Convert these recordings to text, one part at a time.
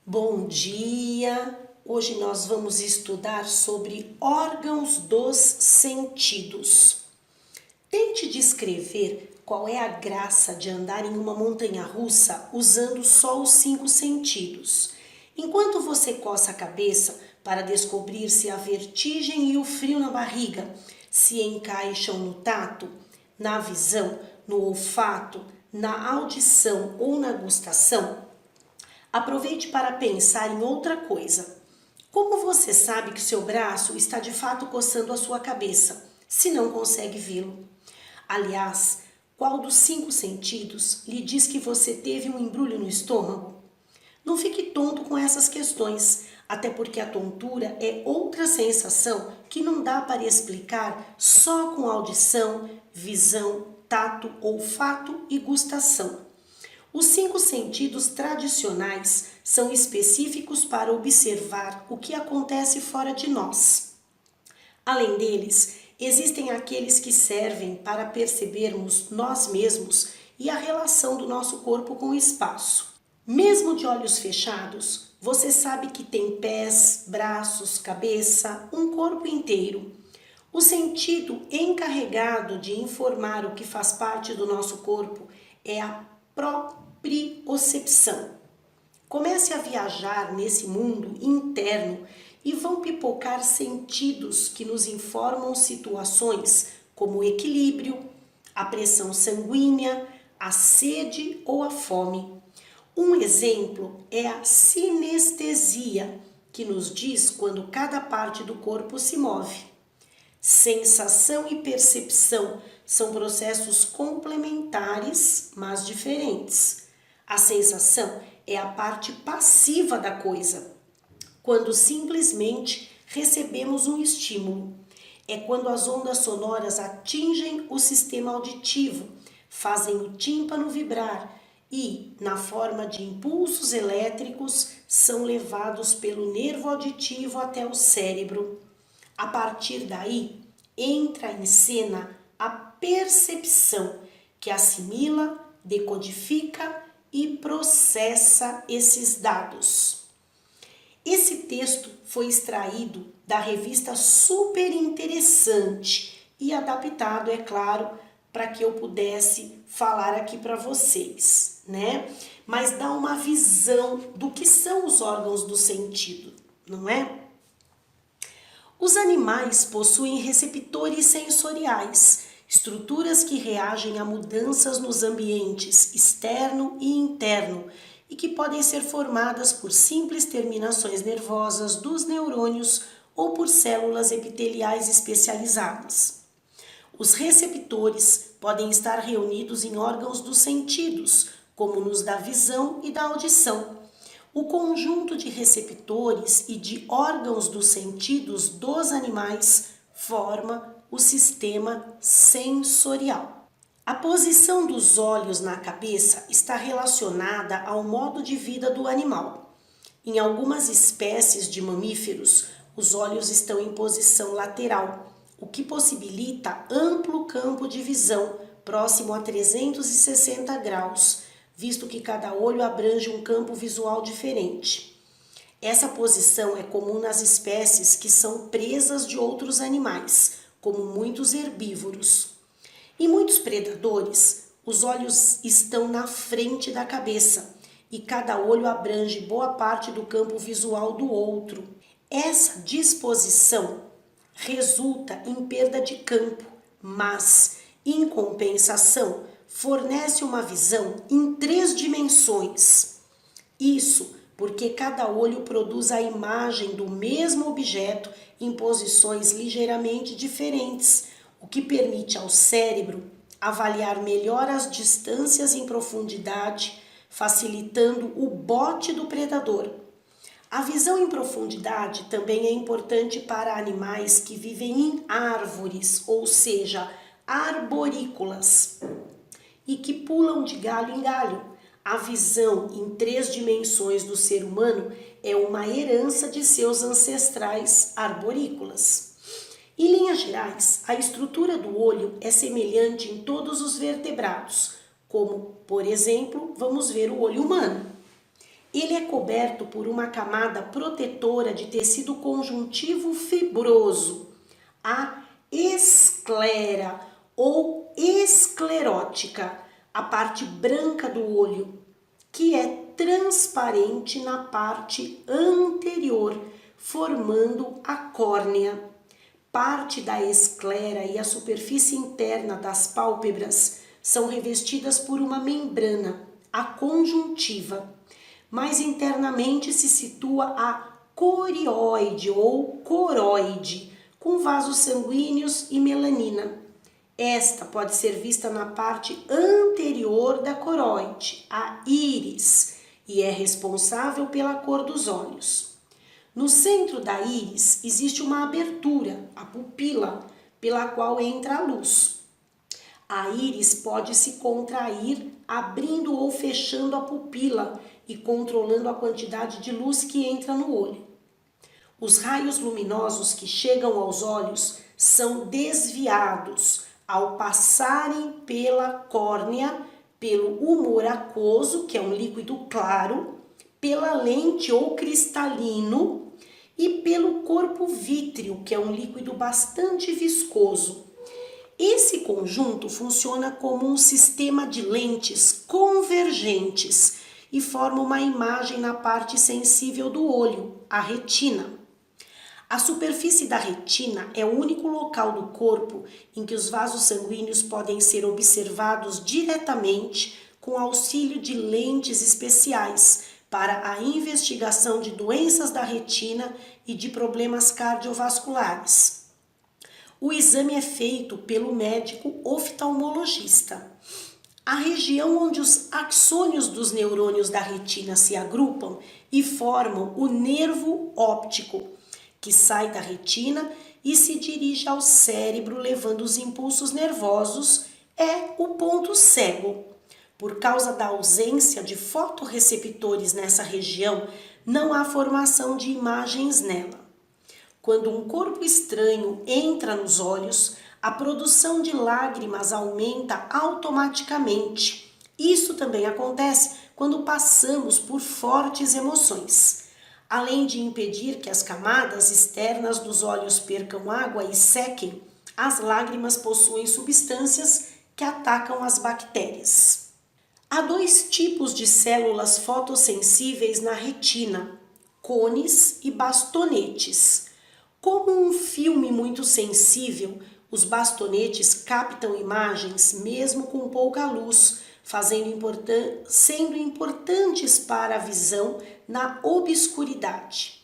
Bom dia! Hoje nós vamos estudar sobre órgãos dos sentidos. Tente descrever qual é a graça de andar em uma montanha-russa usando só os 5 sentidos. Enquanto você coça a cabeça para descobrir se a vertigem e o frio na barriga se encaixam no tato, na visão, no olfato, na audição ou na gustação, aproveite para pensar em outra coisa. Como você sabe que seu braço está de fato coçando a sua cabeça, se não consegue vê-lo? Aliás, qual dos 5 sentidos lhe diz que você teve um embrulho no estômago? Não fique tonto com essas questões, até porque a tontura é outra sensação que não dá para explicar só com audição, visão, tato, olfato e gustação. Os 5 sentidos tradicionais são específicos para observar o que acontece fora de nós. Além deles, existem aqueles que servem para percebermos nós mesmos e a relação do nosso corpo com o espaço. Mesmo de olhos fechados, você sabe que tem pés, braços, cabeça, um corpo inteiro. O sentido encarregado de informar o que faz parte do nosso corpo é a propriocepção. Comece a viajar nesse mundo interno e vão pipocar sentidos que nos informam situações como o equilíbrio, a pressão sanguínea, a sede ou a fome. Um exemplo é a sinestesia, que nos diz quando cada parte do corpo se move. Sensação e percepção são processos complementares, mas diferentes. A sensação é a parte passiva da coisa, quando simplesmente recebemos um estímulo. É quando as ondas sonoras atingem o sistema auditivo, fazem o tímpano vibrar e, na forma de impulsos elétricos, são levados pelo nervo auditivo até o cérebro. A partir daí, entra em cena a percepção, que assimila, decodifica e processa esses dados. Esse texto foi extraído da revista Super Interessante e adaptado, é claro, para que eu pudesse falar aqui para vocês, né? Mas dá uma visão do que são os órgãos do sentido, não é? Os animais possuem receptores sensoriais, estruturas que reagem a mudanças nos ambientes externo e interno e que podem ser formadas por simples terminações nervosas dos neurônios ou por células epiteliais especializadas. Os receptores podem estar reunidos em órgãos dos sentidos, como nos da visão e da audição. O conjunto de receptores e de órgãos dos sentidos dos animais forma o sistema sensorial. A posição dos olhos na cabeça está relacionada ao modo de vida do animal. Em algumas espécies de mamíferos, os olhos estão em posição lateral, o que possibilita amplo campo de visão, próximo a 360 graus, visto que cada olho abrange um campo visual diferente. Essa posição é comum nas espécies que são presas de outros animais, como muitos herbívoros. Em muitos predadores, os olhos estão na frente da cabeça e cada olho abrange boa parte do campo visual do outro. Essa disposição resulta em perda de campo, mas, em compensação, fornece uma visão em 3 dimensões. Isso porque cada olho produz a imagem do mesmo objeto em posições ligeiramente diferentes, o que permite ao cérebro avaliar melhor as distâncias em profundidade, facilitando o bote do predador. A visão em profundidade também é importante para animais que vivem em árvores, ou seja, arborícolas, e que pulam de galho em galho. A visão em 3 dimensões do ser humano é uma herança de seus ancestrais arborícolas. Em linhas gerais, a estrutura do olho é semelhante em todos os vertebrados, como, por exemplo, vamos ver o olho humano. Ele é coberto por uma camada protetora de tecido conjuntivo fibroso, a esclera ou esclerótica, a parte branca do olho, que é transparente na parte anterior, formando a córnea. Parte da esclera e a superfície interna das pálpebras são revestidas por uma membrana, a conjuntiva. Mais internamente se situa a corióide ou coroide, com vasos sanguíneos e melanina. Esta pode ser vista na parte anterior da coroide, a íris, e é responsável pela cor dos olhos. No centro da íris existe uma abertura, a pupila, pela qual entra a luz. A íris pode se contrair abrindo ou fechando a pupila e controlando a quantidade de luz que entra no olho. Os raios luminosos que chegam aos olhos são desviados ao passarem pela córnea, pelo humor aquoso, que é um líquido claro, pela lente ou cristalino e pelo corpo vítreo, que é um líquido bastante viscoso. Esse conjunto funciona como um sistema de lentes convergentes e forma uma imagem na parte sensível do olho, a retina. A superfície da retina é o único local do corpo em que os vasos sanguíneos podem ser observados diretamente com auxílio de lentes especiais para a investigação de doenças da retina e de problemas cardiovasculares. O exame é feito pelo médico oftalmologista. A região onde os axônios dos neurônios da retina se agrupam e formam o nervo óptico, que sai da retina e se dirige ao cérebro levando os impulsos nervosos, é o ponto cego. Por causa da ausência de fotorreceptores nessa região, não há formação de imagens nela. Quando um corpo estranho entra nos olhos, a produção de lágrimas aumenta automaticamente. Isso também acontece quando passamos por fortes emoções. Além de impedir que as camadas externas dos olhos percam água e sequem, as lágrimas possuem substâncias que atacam as bactérias. Há dois tipos de células fotossensíveis na retina, cones e bastonetes. Como um filme muito sensível, os bastonetes captam imagens mesmo com pouca luz, sendo importantes para a visão na obscuridade.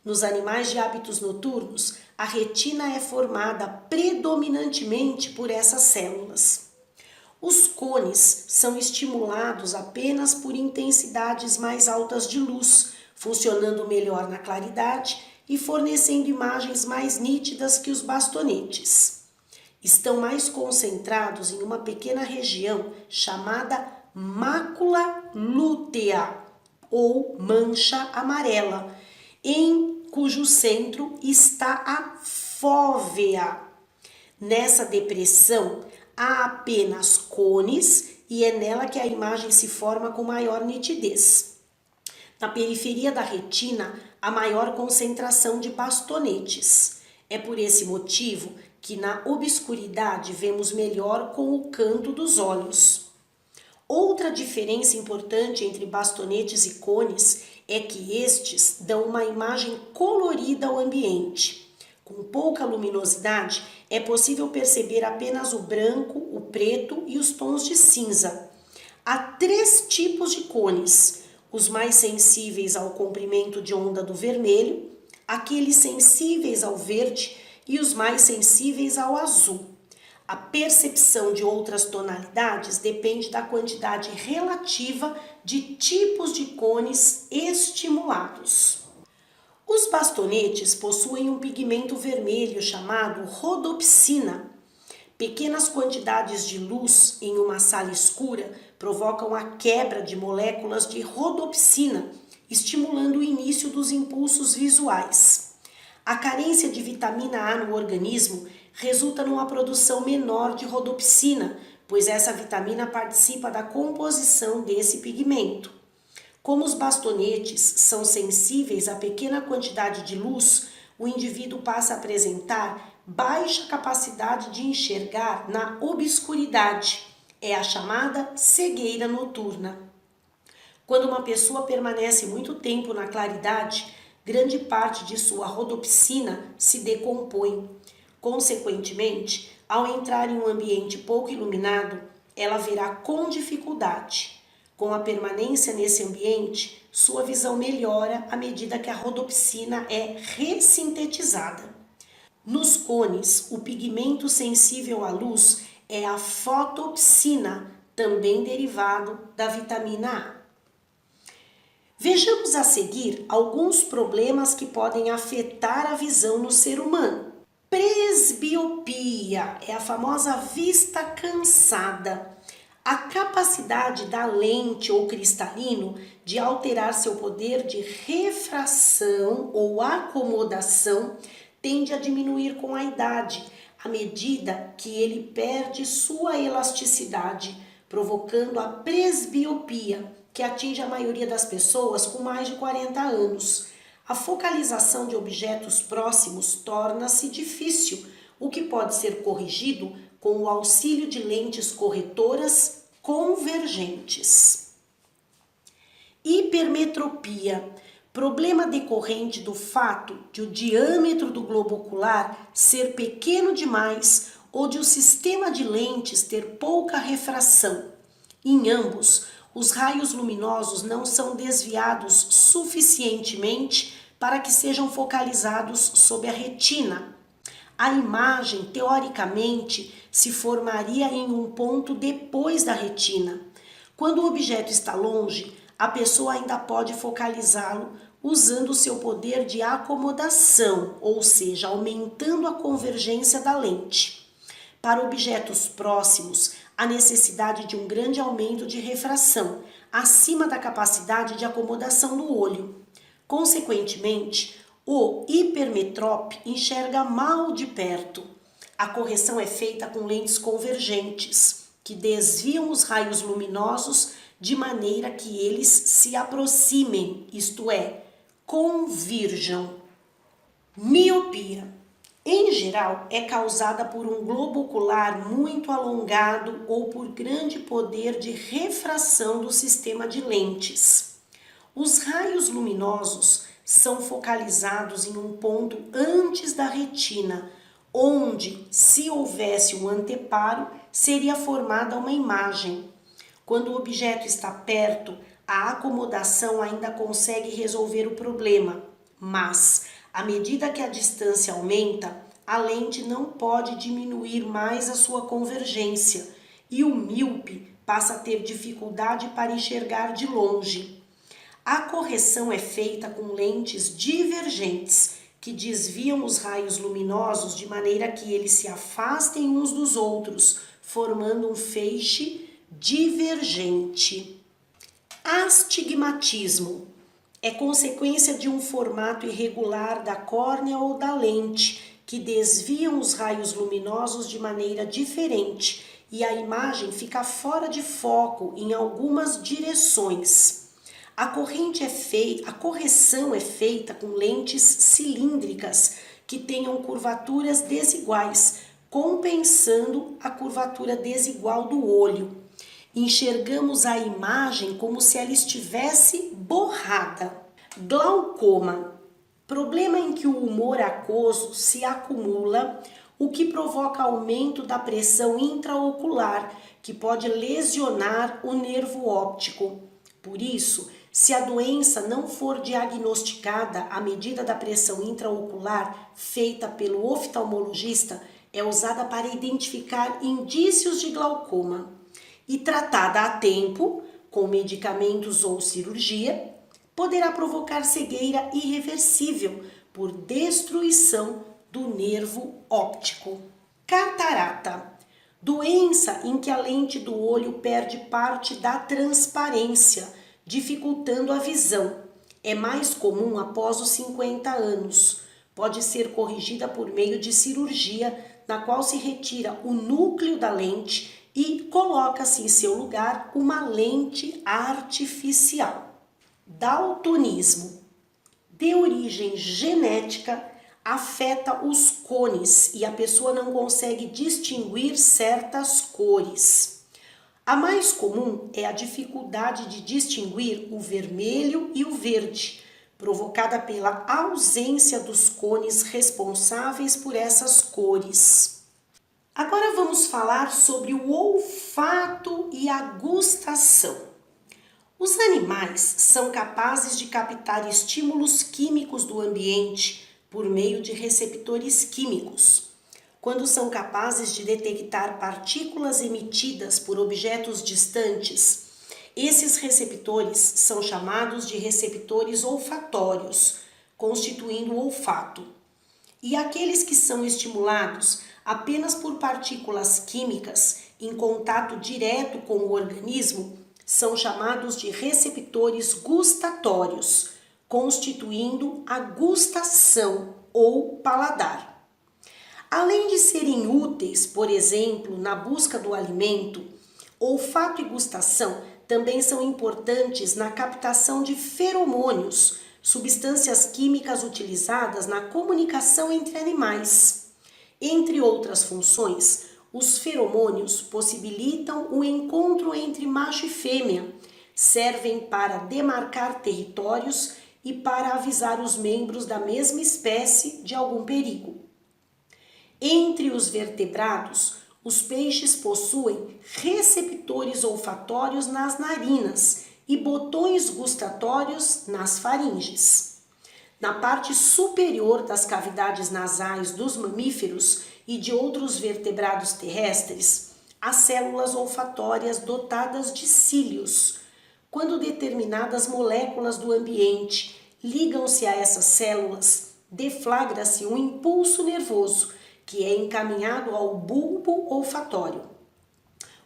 Nos animais de hábitos noturnos, a retina é formada predominantemente por essas células. Os cones são estimulados apenas por intensidades mais altas de luz, funcionando melhor na claridade e fornecendo imagens mais nítidas que os bastonetes. Estão mais concentrados em uma pequena região chamada mácula lútea ou mancha amarela, em cujo centro está a fóvea. Nessa depressão há apenas cones e é nela que a imagem se forma com maior nitidez. Na periferia da retina há maior concentração de bastonetes. É por esse motivo que na obscuridade vemos melhor com o canto dos olhos. Outra diferença importante entre bastonetes e cones é que estes dão uma imagem colorida ao ambiente. Com pouca luminosidade, é possível perceber apenas o branco, o preto e os tons de cinza. Há 3 tipos de cones: os mais sensíveis ao comprimento de onda do vermelho, aqueles sensíveis ao verde e os mais sensíveis ao azul. A percepção de outras tonalidades depende da quantidade relativa de tipos de cones estimulados. Os bastonetes possuem um pigmento vermelho chamado rodopsina. Pequenas quantidades de luz em uma sala escura provocam a quebra de moléculas de rodopsina, estimulando o início dos impulsos visuais. A carência de vitamina A no organismo resulta numa produção menor de rodopsina, pois essa vitamina participa da composição desse pigmento. Como os bastonetes são sensíveis a pequena quantidade de luz, o indivíduo passa a apresentar baixa capacidade de enxergar na obscuridade. É a chamada cegueira noturna. Quando uma pessoa permanece muito tempo na claridade, grande parte de sua rodopsina se decompõe. Consequentemente, ao entrar em um ambiente pouco iluminado, ela verá com dificuldade. Com a permanência nesse ambiente, sua visão melhora à medida que a rodopsina é ressintetizada. Nos cones, o pigmento sensível à luz é a fotopsina, também derivado da vitamina A. Vejamos a seguir alguns problemas que podem afetar a visão no ser humano. Presbiopia é a famosa vista cansada. A capacidade da lente ou cristalino de alterar seu poder de refração ou acomodação tende a diminuir com a idade, à medida que ele perde sua elasticidade, provocando a presbiopia, que atinge a maioria das pessoas com mais de 40 anos. A focalização de objetos próximos torna-se difícil, o que pode ser corrigido com o auxílio de lentes corretoras convergentes. Hipermetropia, problema decorrente do fato de o diâmetro do globo ocular ser pequeno demais ou de o sistema de lentes ter pouca refração. Em ambos, os raios luminosos não são desviados suficientemente para que sejam focalizados sob a retina. A imagem, teoricamente, se formaria em um ponto depois da retina. Quando o objeto está longe, a pessoa ainda pode focalizá-lo usando o seu poder de acomodação, ou seja, aumentando a convergência da lente. Para objetos próximos, há necessidade de um grande aumento de refração, acima da capacidade de acomodação do olho. Consequentemente, o hipermetrópe enxerga mal de perto. A correção é feita com lentes convergentes, que desviam os raios luminosos de maneira que eles se aproximem, isto é, convirjam. Miopia, em geral, é causada por um globo ocular muito alongado ou por grande poder de refração do sistema de lentes. Os raios luminosos são focalizados em um ponto antes da retina, onde, se houvesse um anteparo, seria formada uma imagem. Quando o objeto está perto, a acomodação ainda consegue resolver o problema, mas, à medida que a distância aumenta, a lente não pode diminuir mais a sua convergência e o míope passa a ter dificuldade para enxergar de longe. A correção é feita com lentes divergentes, que desviam os raios luminosos de maneira que eles se afastem uns dos outros, formando um feixe divergente. Astigmatismo é consequência de um formato irregular da córnea ou da lente, que desviam os raios luminosos de maneira diferente e a imagem fica fora de foco em algumas direções. A correção é feita com lentes cilíndricas que tenham curvaturas desiguais, compensando a curvatura desigual do olho. Enxergamos a imagem como se ela estivesse borrada. Glaucoma, problema em que o humor aquoso se acumula, o que provoca aumento da pressão intraocular, que pode lesionar o nervo óptico. Por isso, se a doença não for diagnosticada à medida da pressão intraocular feita pelo oftalmologista, é usada para identificar indícios de glaucoma. E tratada a tempo, com medicamentos ou cirurgia, poderá provocar cegueira irreversível por destruição do nervo óptico. Catarata, doença em que a lente do olho perde parte da transparência, dificultando a visão. É mais comum após os 50 anos. Pode ser corrigida por meio de cirurgia, na qual se retira o núcleo da lente e coloca-se em seu lugar uma lente artificial. Daltonismo, de origem genética, afeta os cones e a pessoa não consegue distinguir certas cores. A mais comum é a dificuldade de distinguir o vermelho e o verde, provocada pela ausência dos cones responsáveis por essas cores. Agora vamos falar sobre o olfato e a gustação. Os animais são capazes de captar estímulos químicos do ambiente por meio de receptores químicos. Quando são capazes de detectar partículas emitidas por objetos distantes, esses receptores são chamados de receptores olfatórios, constituindo o olfato. E aqueles que são estimulados apenas por partículas químicas em contato direto com o organismo são chamados de receptores gustatórios, constituindo a gustação ou paladar. Além de serem úteis, por exemplo, na busca do alimento, olfato e gustação também são importantes na captação de feromônios, substâncias químicas utilizadas na comunicação entre animais. Entre outras funções, os feromônios possibilitam o encontro entre macho e fêmea, servem para demarcar territórios e para avisar os membros da mesma espécie de algum perigo. Entre os vertebrados, os peixes possuem receptores olfatórios nas narinas e botões gustatórios nas faringes. Na parte superior das cavidades nasais dos mamíferos e de outros vertebrados terrestres, há células olfatórias dotadas de cílios. Quando determinadas moléculas do ambiente ligam-se a essas células, deflagra-se um impulso nervoso que é encaminhado ao bulbo olfatório.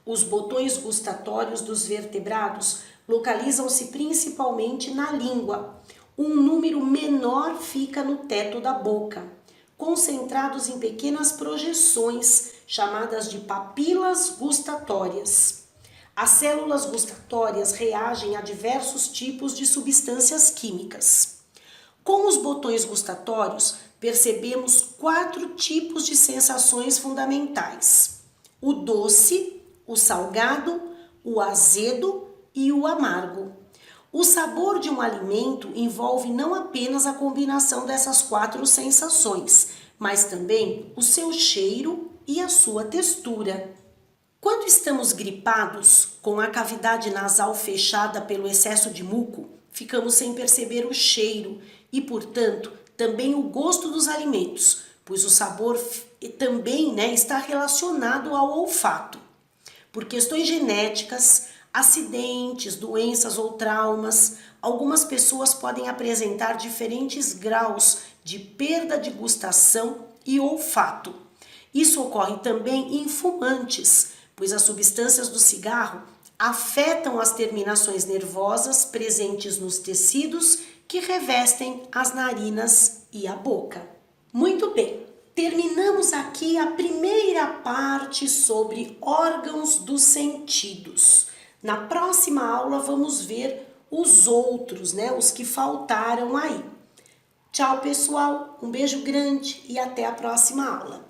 Os botões gustatórios dos vertebrados localizam-se principalmente na língua. Um número menor fica no teto da boca, concentrados em pequenas projeções chamadas de papilas gustatórias. As células gustatórias reagem a diversos tipos de substâncias químicas. Com os botões gustatórios, percebemos 4 tipos de sensações fundamentais: o doce, o salgado, o azedo e o amargo. O sabor de um alimento envolve não apenas a combinação dessas 4 sensações, mas também o seu cheiro e a sua textura. Quando estamos gripados, com a cavidade nasal fechada pelo excesso de muco, ficamos sem perceber o cheiro e, portanto, também o gosto dos alimentos, pois o sabor também está relacionado ao olfato. Por questões genéticas, acidentes, doenças ou traumas, algumas pessoas podem apresentar diferentes graus de perda de gustação e olfato. Isso ocorre também em fumantes, pois as substâncias do cigarro afetam as terminações nervosas presentes nos tecidos que revestem as narinas e a boca. Muito bem, terminamos aqui a primeira parte sobre órgãos dos sentidos. Na próxima aula vamos ver os outros, os que faltaram aí. Tchau, pessoal, um beijo grande e até a próxima aula.